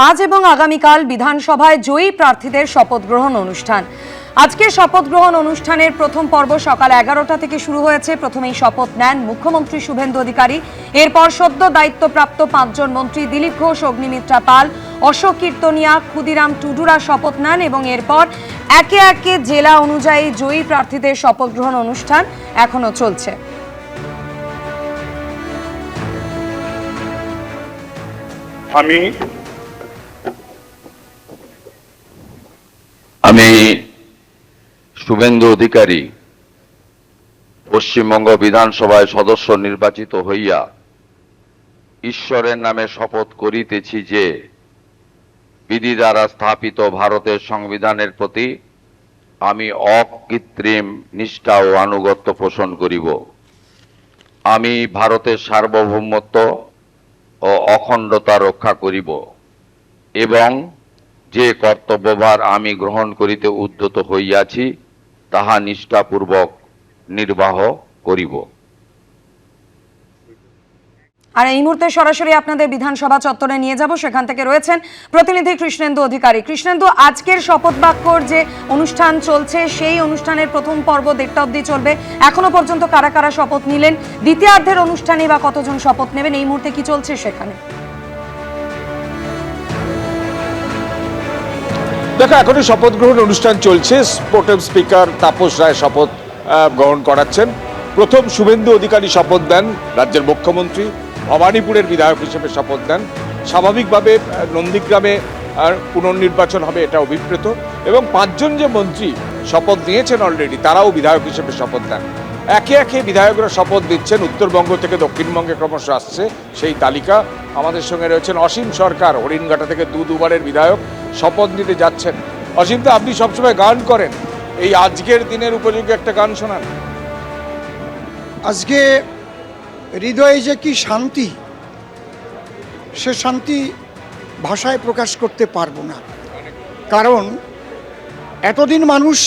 আজ এবং আগামীকাল বিধানসভায় জয়ী প্রার্থীদের শপথ গ্রহণ অনুষ্ঠান। আজকের শপথ গ্রহণ অনুষ্ঠানের প্রথম পর্ব সকাল 11টা থেকে শুরু হয়েছে। প্রথমেই শপথ নেন মুখ্যমন্ত্রী শুভেন্দু অধিকারী। এরপর সদ্য দায়িত্বপ্রাপ্ত 5 জন মন্ত্রী দিলীপ ঘোষ, অগ্নিমিত্রা পাল, অশোক কীর্তনিয়া, ক্ষুদিরাম টুডুরা শপথ নেন এবং এরপর একে একে জেলা অনুযায়ী জয়ী প্রার্থীদের শপথ গ্রহণ অনুষ্ঠান এখনো চলছে। আমি শুভেন্দু অধিকারী পশ্চিমবঙ্গ বিধানসভায় সদস্য নির্বাচিত হইয়া ঈশ্বরের নামে শপথ করিতেছি যে বিধি দ্বারা স্থাপিত ভারতের সংবিধানের প্রতি আমি অকৃত্রিম নিষ্ঠা ও আনুগত্য পোষণ করিব। আমি ভারতের সার্বভৌমত্ব ও অখণ্ডতা রক্ষা করিব এবং যে কর্তব্যভার আমি গ্রহণ করিতে উদ্যত হইয়াছি তাহা নিষ্ঠাপূর্বক নির্বাহ করিব। আর এই মুহূর্তে সরাসরি আপনাদের বিধানসভা চত্বরে নিয়ে যাব। সেখান থেকে রয়েছেন প্রতিনিধি কৃষ্ণেন্দু অধিকারী। কৃষ্ণেন্দু, আজকের শপথ বাক্যর যে অনুষ্ঠান চলছে সেই অনুষ্ঠানের প্রথম পর্ব 1টা অবধি চলবে। এখনো পর্যন্ত কারা কারা শপথ নিলেন, দ্বিতীয়ার্ধের অনুষ্ঠানে বা কতজন শপথ নেবেন, এই মুহূর্তে কি চলছে সেখানে? দেখো, এখনই শপথ গ্রহণ অনুষ্ঠান চলছে। প্রোটেম স্পিকার তাপস রায় শপথ গ্রহণ করাচ্ছেন। প্রথম শুভেন্দু অধিকারী শপথ দেন, রাজ্যের মুখ্যমন্ত্রী ভবানীপুরের বিধায়ক হিসেবে শপথ দেন। স্বাভাবিকভাবে নন্দীগ্রামে পুনর্নির্বাচন হবে এটা অভিপ্রেত, এবং 5 জন যে মন্ত্রী শপথ নিয়েছেন অলরেডি তারাও বিধায়ক হিসেবে শপথ দেন। একে একে বিধায়করা শপথ দিচ্ছেন। উত্তরবঙ্গ থেকে দক্ষিণবঙ্গে ক্রমশ আসছে সেই তালিকা। আমাদের সঙ্গে রয়েছেন অসীম সরকার, হরিণঘাটা থেকে দুবারের বিধায়ক, শপথ নিতে যাচ্ছেন। অসীম দা, আপনি সবসময় গান করেন, এই আজকের দিনের উপযোগী একটা গান শোনান। আজকে হৃদয়ে যে কি শান্তি, সে শান্তি ভাষায় প্রকাশ করতে পারবো না। কারণ এতদিন মানুষ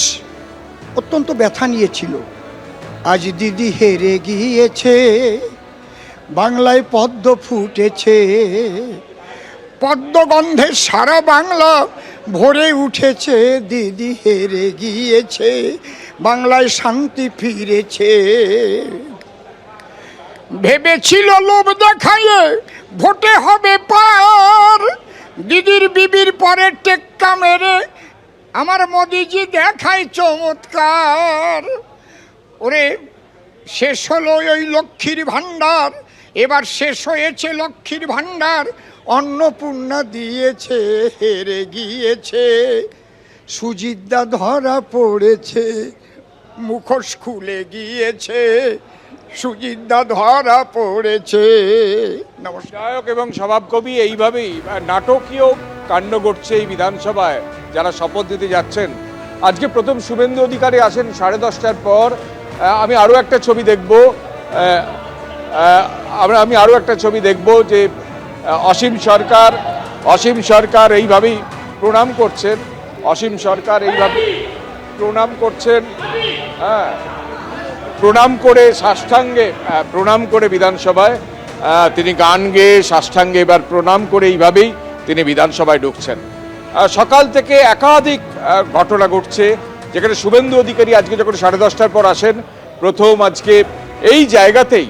অত্যন্ত ব্যথা নিয়েছিল। আজ দিদি হেরে গিয়েছে, বাংলায় পদ্ম ফুটেছে, পদ্মগন্ধে সারা বাংলা ভরে উঠেছে। দিদি হেরে গিয়েছে, বাংলায় শান্তি ফিরেছে। ভেবেছিল লোভ দেখাইয়ে ভোটে হবে পার, দিদির বিবির পরে টেক্কা মেরে আমার মোদিজি দেখায় চমৎকার। ওরে, শেষ হলো ওই লক্ষ্মীর ভাণ্ডার, এবার শেষ হয়েছে লক্ষ্মীর ভাণ্ডার। অন্নপূর্ণা দিয়েছে, হেরে গিয়েছে, সুজিতদা ধরা পড়েছে, মুখোশ খুলে গিয়েছে, সুজিতদা ধরা পড়েছে। বিধায়ক এবং স্বভাবকবি এইভাবেই নাটকীয় কাণ্ড ঘটছে এই বিধানসভায় যারা শপথ দিতে যাচ্ছেন। আজকে প্রথম শুভেন্দু অধিকারী আসেন 10:30টার পর। আমি আরও একটা ছবি দেখব, আমি আরও একটা ছবি দেখব যে অসীম সরকার এইভাবেই প্রণাম করছেন। অসীম সরকার এইভাবে প্রণাম করছেন, প্রণাম করে সাষ্টাঙ্গে প্রণাম করে বিধানসভায় তিনি গান গেয়ে সাষ্টাঙ্গে এবার প্রণাম করে এইভাবেই তিনি বিধানসভায় ঢুকছেন। সকাল থেকে একাধিক ঘটনা ঘটছে, যেখানে শুভেন্দু অধিকারী আজকে যখন 10:30টার পর আসেন, প্রথম আজকে এই জায়গাতেই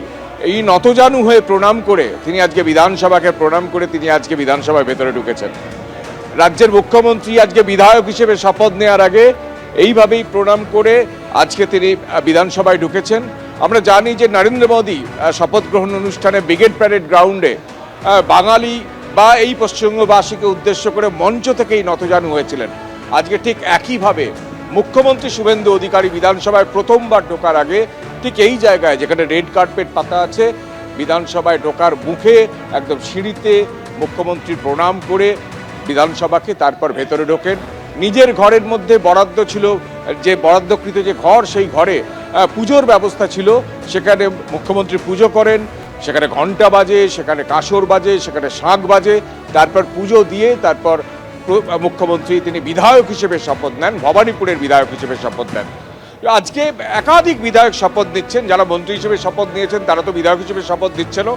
এই নতজানু হয়ে প্রণাম করে তিনি আজকে বিধানসভাকে প্রণাম করে তিনি আজকে বিধানসভার ভেতরে ঢুকেছেন। রাজ্যের মুখ্যমন্ত্রী আজকে বিধায়ক হিসেবে শপথ নেওয়ার আগে এইভাবেই প্রণাম করে আজকে তিনি বিধানসভায় ঢুকেছেন। আমরা জানি যে নরেন্দ্র মোদী শপথ গ্রহণ অনুষ্ঠানে ব্রিগেড প্যারেড গ্রাউন্ডে বাঙালি বা এই পশ্চিমবঙ্গবাসীকে উদ্দেশ্য করে মঞ্চ থেকেই নতজানু হয়েছিলেন। আজকে ঠিক একইভাবে মুখ্যমন্ত্রী শুভেন্দু অধিকারী বিধানসভায় প্রথমবার ঢোকার আগে ঠিক এই জায়গায়, যেখানে রেড কার্পেট পাতা আছে, বিধানসভায় ঢোকার মুখে একদম সিঁড়িতে মুখ্যমন্ত্রী প্রণাম করে বিধানসভাকে তারপর ভেতরে ঢোকেন। নিজের ঘরের মধ্যে বরাদ্দ ছিল, যে বরাদ্দকৃত যে ঘর, সেই ঘরে পুজোর ব্যবস্থা ছিল, সেখানে মুখ্যমন্ত্রী পুজো করেন। সেখানে ঘণ্টা বাজে, সেখানে কাঁসর বাজে, সেখানে শাঁখ বাজে। তারপর পুজো দিয়ে তারপর মুখ্যমন্ত্রী তিনি বিধায়ক হিসেবে শপথ নেন, ভবানীপুরের বিধায়ক হিসেবে শপথ নেন। আজকে একাধিক বিধায়ক শপথ নিচ্ছেন। যারা মন্ত্রী হিসেবে শপথ নিয়েছেন তারা তো বিধায়ক হিসেবে শপথ দিচ্ছেন।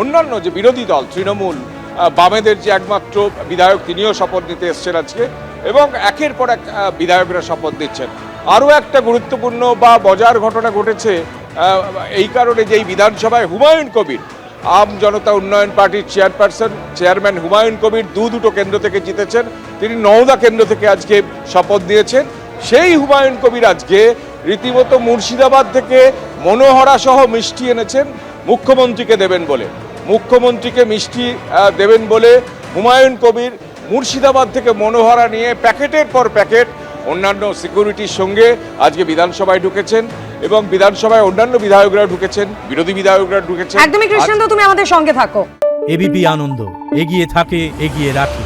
অন্যান্য যে বিরোধী দল তৃণমূল বামেদের যে একমাত্র বিধায়ক তিনিও শপথ নিতে এসছেন আজকে, এবং একের পর এক বিধায়করা শপথ দিচ্ছেন। আরও একটা গুরুত্বপূর্ণ বা মজার ঘটনা ঘটেছে এই কারণে যে এই বিধানসভায় হুমায়ুন কবির, আম জনতা উন্নয়ন পার্টির চেয়ারম্যান হুমায়ুন কবির দুটো কেন্দ্র থেকে জিতেছেন। তিনি নওদা কেন্দ্র থেকে আজকে শপথ দিয়েছেন। সেই হুমায়ুন কবির আজকে রীতিমতো মুর্শিদাবাদ থেকে মনোহরা সহ মিষ্টি এনেছেন মুখ্যমন্ত্রীকে দেবেন বলে। মুখ্যমন্ত্রীকে মিষ্টি দেবেন বলে হুমায়ুন কবির মুর্শিদাবাদ থেকে মনোহরা নিয়ে প্যাকেটের পর প্যাকেট অন্যান্য সিকিউরিটির সঙ্গে আজকে বিধানসভায় ঢুকেছেন, এবং বিধানসভায় অন্যান্য বিধায়করা ঢুকেছেন, বিরোধী বিধায়করা ঢুকেছেন। একদমই কৃষ্ণেন্দু, তুমি আমাদের সঙ্গে থাকো। এবিপি আনন্দ, এগিয়ে থাকে, এগিয়ে রাখে।